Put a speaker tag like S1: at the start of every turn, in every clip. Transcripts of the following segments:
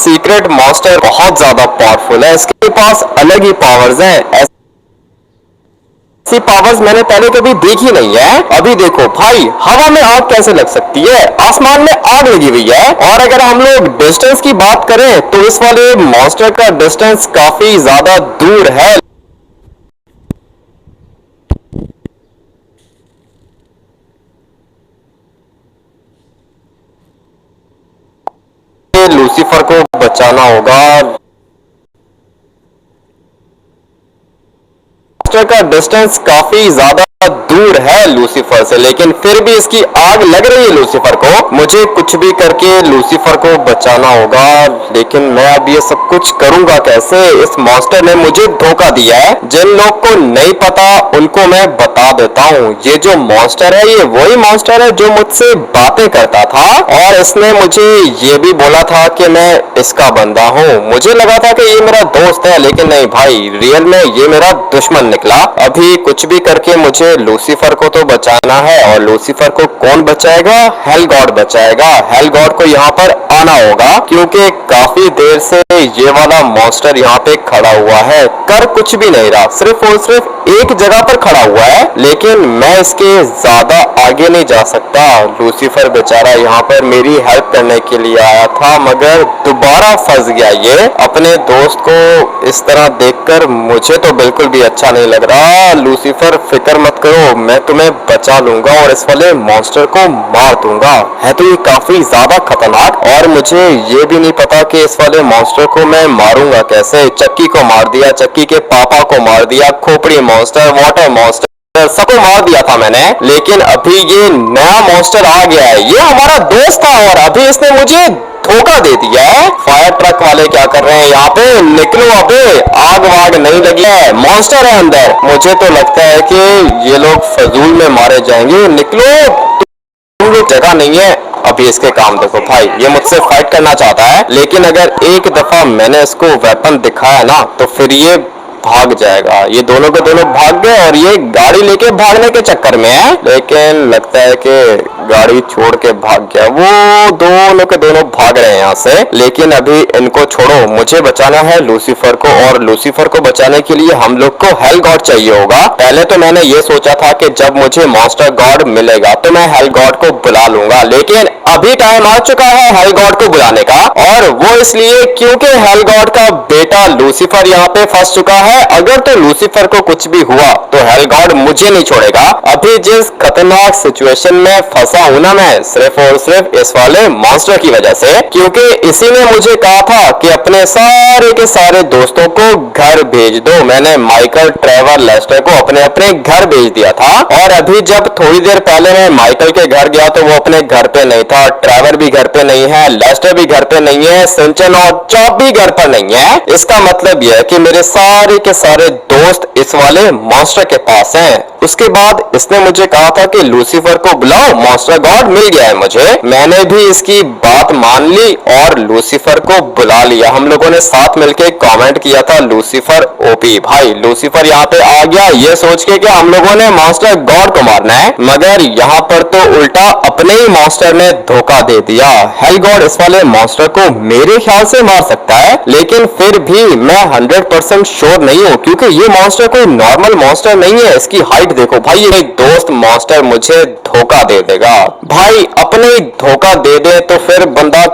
S1: Secret monster बहुत ज्यादा powerful है, इसके पास अलग ही पावर्स हैं। ऐसी पावर्स मैंने पहले कभी देखी नहीं है। अभी देखो भाई, हवा में आग कैसे लग सकती है, आसमान में आग लगी हुई है। और अगर हम लोग डिस्टेंस की बात करें तो इस वाले मॉन्स्टर का डिस्टेंस काफी ज्यादा दूर है। लूसीफर को बचाना होगा। मॉन्स्टर का डिस्टेंस काफी ज्यादा दूर है लूसीफर से, लेकिन फिर भी इसकी आग लग रही है लूसीफर को। मुझे कुछ भी करके लूसीफर को बचाना होगा, लेकिन मैं अब ये सब कुछ करूंगा कैसे? इस मॉन्स्टर ने मुझे धोखा दिया है। जिन लोग को नहीं पता उनको मैं बता देता हूँ, ये जो मॉन्स्टर है ये वही मॉन्स्टर है जो मुझसे बातें करता था, और इसने मुझे ये भी बोला था कि मैं इसका बंदा हूँ। मुझे लगा था कि ये मेरा दोस्त है, लेकिन नहीं भाई, रियल में ये मेरा दुश्मन निकला। अभी कुछ भी करके मुझे लूसीफर को तो बचाना है, और लूसीफर को कौन बचाएगा? हेल गॉड बचाएगा। हेल गॉड को यहाँ पर आना होगा, क्योंकि काफी देर से ये वाला मॉन्स्टर यहाँ पे खड़ा हुआ है, कर कुछ भी नहीं रहा, सिर्फ और सिर्फ एक जगह पर खड़ा हुआ है। लेकिन मैं इसके ज्यादा आगे नहीं जा सकता। लूसीफर बेचारा यहाँ पर मेरी हेल्प करने के लिए आया था, मगर दोबारा फंस गया। ये अपने दोस्त को इस तरह देखकर मुझे तो बिल्कुल भी अच्छा नहीं लग रहा। लूसीफर फिक्र मत करो, मैं तुम्हें बचा लूंगा और इस वाले मॉन्स्टर को मार दूंगा। है तो ये काफी ज्यादा खतरनाक, और मुझे ये भी नहीं पता कि इस वाले मॉन्स्टर को मैं मारूंगा कैसे। चक्की को मार दिया, चक्की के पापा को मार दिया, खोपड़ी मॉन्स्टर, वाटर मॉन्स्टर, सबको मार दिया था मैंने। लेकिन अभी ये नया मॉन्स्टर आ गया है, ये हमारा दोस्त था और अभी इसने मुझे धोखा दे दिया है। फायर ट्रक वाले क्या कर रहे हैं यहाँ पे? निकलो, अबे आग वाग नहीं लगी है, मॉन्स्टर है अंदर। मुझे तो लगता है कि ये लोग फजूल में मारे जाएंगे। निकलो, तुम लोग जगह नहीं है। अभी इसके काम देखो भाई, ये मुझसे फाइट करना चाहता है, लेकिन अगर एक दफा मैंने इसको वेपन दिखाया ना तो फिर ये भाग जाएगा। ये दोनों के दोनों भाग गए, और ये गाड़ी लेके भागने के चक्कर में है, लेकिन लगता है कि गाड़ी छोड़ के भाग गया। वो दोनों के दोनों भाग रहे हैं यहाँ से, लेकिन अभी इनको छोड़ो, मुझे बचाना है लूसीफर को। और लूसीफर को बचाने के लिए हम लोग को हेल गॉड चाहिए होगा। पहले तो मैंने ये सोचा था कि जब मुझे मॉन्स्टर गॉड मिलेगा तो मैं हेल गॉड को बुला लूंगा, लेकिन अभी टाइम आ चुका है हेल गॉड को बुलाने का। और वो इसलिए क्योंकि हेल गॉड का बेटा लूसीफर यहाँ पे फंस चुका है। अगर तो लूसीफर को कुछ भी हुआ तो हेल गॉड मुझे नहीं छोड़ेगा। अभी जिस खतरनाक सिचुएशन में फंसा हूं ना मैं, सिर्फ और सिर्फ इस वाले मॉन्स्टर की वजह से, क्योंकि इसी ने मुझे कहा था कि अपने सारे के सारे दोस्तों को घर भेज दो। मैंने माइकल, ट्रेवर, लेस्टर को अपने अपने घर भेज दिया था, और अभी जब थोड़ी देर पहले मैं माइकल के घर गया तो वो अपने घर पे नहीं था, ट्रेवर भी घर पे नहीं है, लेस्टर भी घर पे नहीं है, सिंचन और चॉप भी घर पर नहीं है। इसका मतलब यह है कि मेरे सारे के सारे दोस्त इस वाले मॉन्स्टर के पास हैं। उसके बाद इसने मुझे कहा था कि लूसीफर को बुलाओ, मॉन्स्टर गॉड मिल गया है मुझे। मैंने भी इसकी बात मान ली और लूसीफर को बुला लिया। हम लोगों ने साथ मिलके कमेंट किया था लूसीफर ओपी। भाई लूसीफर यहाँ पे आ गया ये सोच के कि हम लोगों ने मॉन्स्टर गॉड को मारना है, मगर यहाँ पर तो उल्टा अपने ही मॉन्स्टर ने धोखा दे दिया। हेल गॉड इस वाले मॉन्स्टर को मेरे ख्याल से मार सकता है, लेकिन फिर भी मैं 100% श्योर नहीं हूँ, क्योंकि ये मॉन्स्टर कोई नॉर्मल मॉन्स्टर नहीं है। इसकी हाइट देखो भाई, ये दोस्त मॉन्स्टर मुझे धोखा दे देगा। भाई अपने ही धोखा दे दे तो फिर बंदा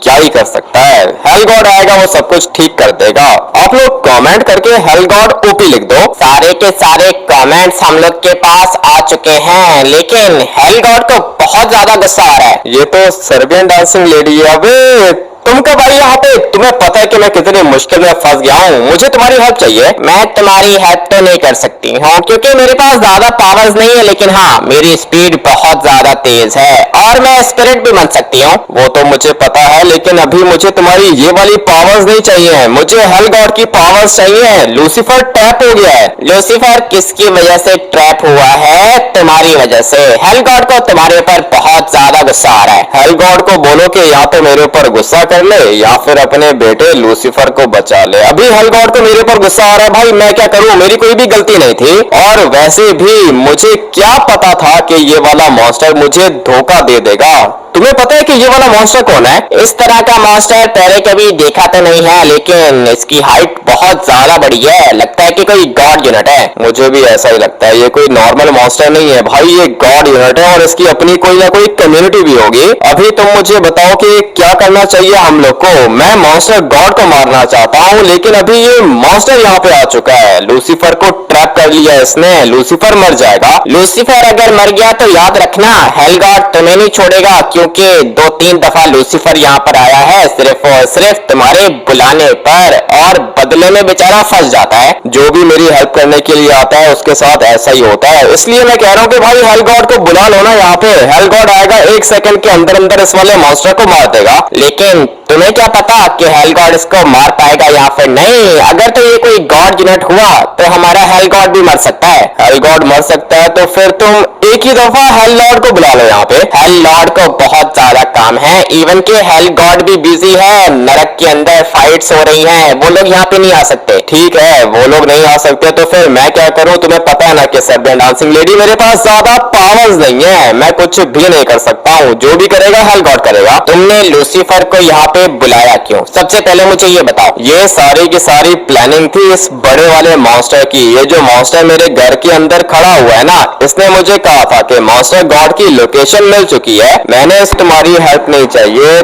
S1: क्या ही कर सकता है। हेल गॉड आएगा, वो सब कुछ ठीक कर देगा। आप लोग कमेंट करके हेल गॉड ओपी लिख दो। सारे के सारे कमेंट्स हम लोग के पास आ चुके हैं, लेकिन हेल गॉड को बहुत ज्यादा गुस्सा आ रहा है। ये तो सर्बियन डांसिंग लेडी है। अबे तुम कब आई यहाँ पे? तुम्हें पता है कि मैं कितनी मुश्किल में फंस गया हूँ, मुझे तुम्हारी हेल्प चाहिए। मैं तुम्हारी हेल्प तो नहीं कर सकती हूँ क्योंकि मेरे पास ज्यादा पावर्स नहीं है, लेकिन हाँ मेरी स्पीड बहुत ज्यादा तेज है और मैं स्पिरिट भी बन सकती हूँ। वो तो मुझे पता है, लेकिन अभी मुझे तुम्हारी ये वाली पावर्स नहीं चाहिए, मुझे हेल गॉड की पावर्स चाहिए। लूसीफर ट्रैप हो गया है। लूसीफर किसकी वजह से ट्रैप हुआ है? तुम्हारी वजह से। हेल गॉड को तुम्हारे ऊपर बहुत ज्यादा गुस्सा आ रहा है। हेल गॉड को बोलो कि या तो मेरे ऊपर गुस्सा कर ले या फिर अपने बेटे लूसीफर को बचा ले। अभी हेल गॉड को मेरे ऊपर गुस्सा आ रहा है। भाई मैं क्या करूं, मेरी कोई भी गलती नहीं थी, और वैसे भी मुझे क्या पता था कि ये वाला मॉन्स्टर मुझे धोखा दे देगा। तुम्हें पता है कि ये वाला मॉन्स्टर कौन है?
S2: इस तरह का मॉन्स्टर पहले कभी देखा तो नहीं है, लेकिन इसकी हाइट बहुत ज्यादा बड़ी है। लगता है कि कोई गॉड यूनिट है।
S1: मुझे भी ऐसा ही लगता है, ये कोई नॉर्मल मॉन्स्टर नहीं है भाई, ये गॉड यूनिट है और इसकी अपनी कोई ना कोई कम्युनिटी भी होगी। अभी तुम मुझे बताओ कि क्या करना चाहिए हम लोग को। मैं मॉन्स्टर गॉड को मारना चाहता हूँ, लेकिन अभी ये मॉन्स्टर यहाँ पे आ चुका है। लूसीफर को ट्रैप कर लिया इसने, लूसीफर मर जाएगा।
S2: लूसीफर अगर मर गया तो याद रखना हेल गॉड तुम्हें नहीं छोड़ेगा, क्योंकि 2-3 दफा लूसीफर यहाँ पर आया है सिर्फ और सिर्फ तुम्हारे बुलाने पर, और बदले में बेचारा फंस जाता है।
S1: जो भी मेरी हेल्प करने के लिए आता है उसके साथ ऐसा ही होता है, इसलिए मैं कह रहा हूँ कि भाई हेल गॉड को बुला लो ना यहाँ पे। हेल गॉड आएगा, 1 सेकंड के अंदर अंदर इस वाले मॉन्स्टर को मार देगा।
S2: लेकिन तुम्हें क्या पता कि हेल गॉड इसको मार पाएगा या फिर नहीं। अगर तो ये कोई गॉड यूनिट हुआ तो हमारा हेल गॉड भी मर सकता है।
S1: हेल गॉड मर सकता है तो फिर तुम एक ही दफा हेल लॉर्ड को बुला लो यहाँ पे।
S2: हेल लॉर्ड को बहुत ज्यादा काम है, इवन के हेल गॉड भी बिजी है। नरक के अंदर फाइट्स हो रही हैं, वो लोग यहाँ पे नहीं आ सकते।
S1: ठीक है, वो लोग नहीं आ सकते तो फिर मैं क्या करूँ? तुम्हें पता है ना कि सर्बियन डांसिंग लेडी मेरे पास ज्यादा पावर्स नहीं है, मैं कुछ भी नहीं कर सकता हूँ। जो भी करेगा हेल गॉड करेगा।
S2: तुमने लूसीफर को यहाँ पे बुलाया क्यों? सबसे पहले मुझे ये बताओ।
S1: ये सारी की सारी प्लानिंग थी इस बड़े वाले मॉन्स्टर की। ये जो मॉन्स्टर मेरे घर के अंदर खड़ा हुआ है ना, इसने मुझे कहा था कि मॉन्स्टर गॉड की लोकेशन मिल चुकी है, मैंने तुम्हारी हेल्प नहीं चाहिए,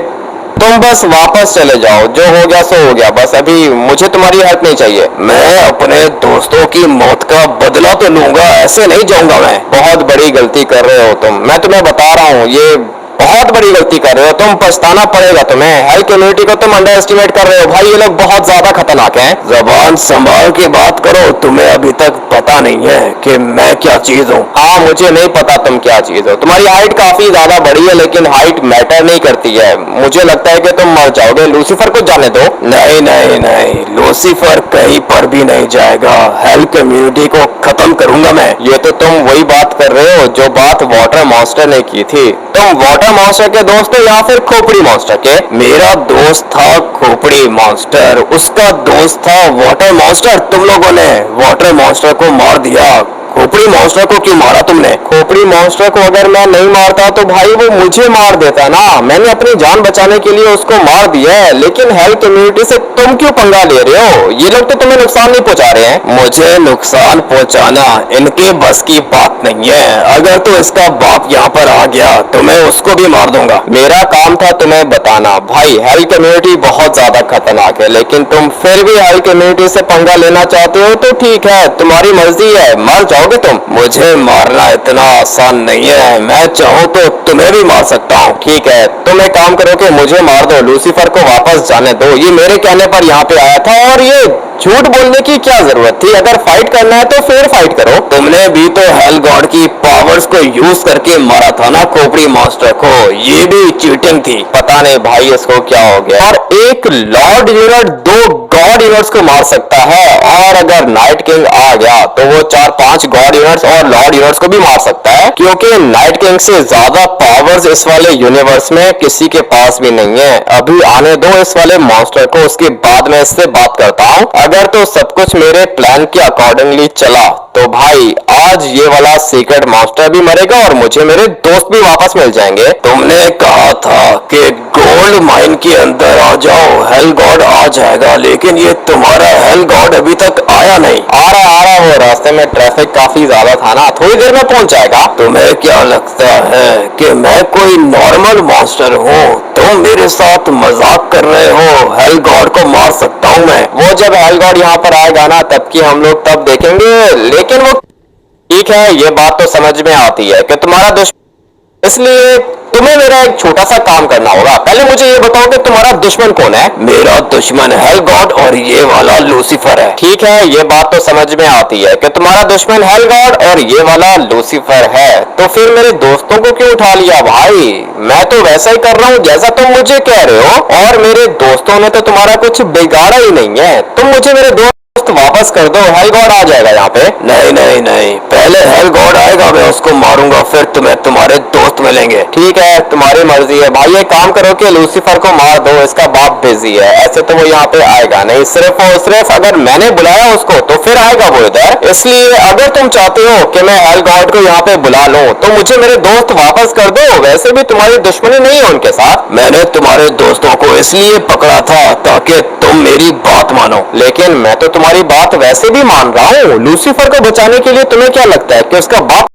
S1: तुम बस वापस चले जाओ, जो हो गया सो हो गया, बस अभी मुझे तुम्हारी हेल्प नहीं चाहिए। मैं अपने दोस्तों की मौत का बदला तो लूंगा, ऐसे नहीं जाऊंगा मैं। बहुत बड़ी गलती कर रहे हो तुम, मैं तुम्हें बता रहा हूँ, ये बहुत बड़ी गलती कर रहे हो तुम, पछताना पड़ेगा तुम्हें। हेल्थ कम्युनिटी को तुम अंडर एस्टिमेट कर रहे हो भाई, ये लोग बहुत ज्यादा खतरनाक हैं। जबान संभाल के बात करो, तुम्हें अभी तक पता नहीं है कि मैं क्या चीज हूँ। हाँ, मुझे नहीं पता तुम क्या चीज हो। तुम्हारी हाइट काफी ज्यादा बड़ी है, लेकिन हाइट मैटर नहीं करती है। मुझे लगता है कि तुम मर जाओगे, लूसीफर को जाने दो। नहीं नहीं नहीं, लूसीफर कहीं पर भी नहीं जाएगा, हेल्थ कम्युनिटी को खत्म करूंगा मैं। ये तो तुम वही बात कर रहे हो जो बात वाटर मॉन्स्टर ने की थी। तुम वाटर मॉन्स्टर के दोस्त हो या फिर खोपड़ी मॉन्स्टर के? मेरा दोस्त था खोपड़ी मॉन्स्टर, उसका दोस्त था वाटर मॉन्स्टर। तुम लोगों ने वाटर मॉन्स्टर को मार दिया, खोपड़ी मॉन्स्टर को क्यों मारा तुमने? खोपड़ी मॉन्स्टर को अगर मैं नहीं मारता तो भाई वो मुझे मार देता ना। मैंने अपनी जान बचाने के लिए उसको मार दिया है, लेकिन हेल्थ कम्युनिटी से तुम क्यों पंगा ले रहे हो? ये लोग तो तुम्हें नुकसान नहीं पहुंचा रहे हैं। मुझे नुकसान पहुंचाना इनके बस की बात नहीं है। अगर तो इसका बाप यहाँ पर आ गया तो मैं उसको भी मार दूंगा। मेरा काम था तुम्हें बताना भाई, हेल्थ कम्युनिटी बहुत ज्यादा खतरनाक है, लेकिन तुम फिर भी हेल्थ कम्युनिटी से पंगा लेना चाहते हो तो ठीक है, तुम्हारी मर्जी है, मर जाओगे तुम। मुझे मारना इतना आसान नहीं है, मैं चाहूँ तो तुम्हें भी मार सकता हूँ। ठीक है, तुम एक काम करो कि मुझे मार दो, लूसीफर को वापस जाने दो। ये मेरे कहने पर यहाँ पे आया था और ये झूठ बोलने की क्या जरूरत थी? अगर फाइट करना है तो फिर फाइट करो। तुमने भी तो हेल गॉड की पावर्स को यूज करके मारा था ना खोपड़ी मास्टर को, ये भी चीटिंग थी। पता नहीं भाई इसको क्या हो गया। और एक लॉर्ड यूनिट 2 गॉड यूनिट्स को मार सकता है, और अगर नाइट किंग आ गया तो वो 4-5 गॉड यूनिट्स और लॉर्ड यूनिट्स को भी मार सकता है, क्योंकि नाइट किंग से ज्यादा पावर्स इस वाले यूनिवर्स में किसी के पास भी नहीं है। अभी आने दो इस वाले मॉन्स्टर को, उसके बाद में इससे बात करता हूँ। अगर तो सब कुछ मेरे प्लान के अकॉर्डिंगली चला तो भाई आज ये वाला सीक्रेट मॉन्स्टर भी मरेगा और मुझे मेरे दोस्त भी वापस मिल जाएंगे। तुमने कहा था कि गोल्ड माइन के अंदर आ जाओ, हेल गॉड आ जाएगा, लेकिन ये तुम्हारा हेल गॉड अभी तक आया नहीं। आ रहा वो रास्ते में ट्रैफिक काफी ज्यादा था ना, थोड़ी देर में पहुंच जाएगा। तुम्हें क्या लगता है कि मैं कोई नॉर्मल मॉन्स्टर हूँ? तुम मेरे साथ मजाक कर रहे हो? हेल गॉड को मार सकता हूँ मैं। वो जब हेल गॉड यहाँ पर आएगा ना तब की हम लोग तब देखेंगे, लेकिन वो ठीक है, ये बात तो समझ में आती है कि तुम्हारा दुश्मन, इसलिए तुम्हें मेरा एक छोटा सा काम करना होगा। पहले मुझे ये बताओ कि तुम्हारा दुश्मन कौन है? मेरा दुश्मन हेल गॉड और ये वाला लूसीफर है। ठीक है, ये बात तो समझ में आती है कि तुम्हारा दुश्मन हेल गॉड और ये वाला लूसीफर है, तो फिर मेरे दोस्तों को क्यों उठा लिया भाई? मैं तो वैसा ही कर रहा हूँ जैसा तुम मुझे कह रहे हो, और मेरे दोस्तों ने तो तुम्हारा कुछ बिगाड़ा ही नहीं है। तुम मुझे मेरे दोस्त वापस कर दो, हेल गॉड आ जाएगा यहाँ पे।
S3: नहीं नहीं नहीं, पहले हेल गॉड आएगा, मैं उसको मारूंगा, फिर तुम्हें तुम्हारे दोस्त मिलेंगे।
S1: ठीक है, तुम्हारी मर्जी है भाई। एक काम करो कि लूसीफर को मार दो, इसका बाप बिजी है, ऐसे तो वो यहाँ पे आएगा नहीं। सिर्फ और सिर्फ अगर मैंने बुलाया उसको तो फिर आएगा वो इधर। इसलिए अगर तुम चाहते हो कि मैं हेल गॉड को यहाँ पे बुला लूं तो मुझे मेरे दोस्त वापस कर दो। वैसे भी तुम्हारी दुश्मनी नहीं है उनके साथ।
S3: मैंने तुम्हारे दोस्तों को इसलिए पकड़ा था ताकि तुम मेरी बात मानो।
S1: लेकिन मैं तो तुम्हारी बात वैसे भी मान रहा हूँ। लूसीफर को बचाने के लिए तुम्हें क्या लगता है कि उसका बाप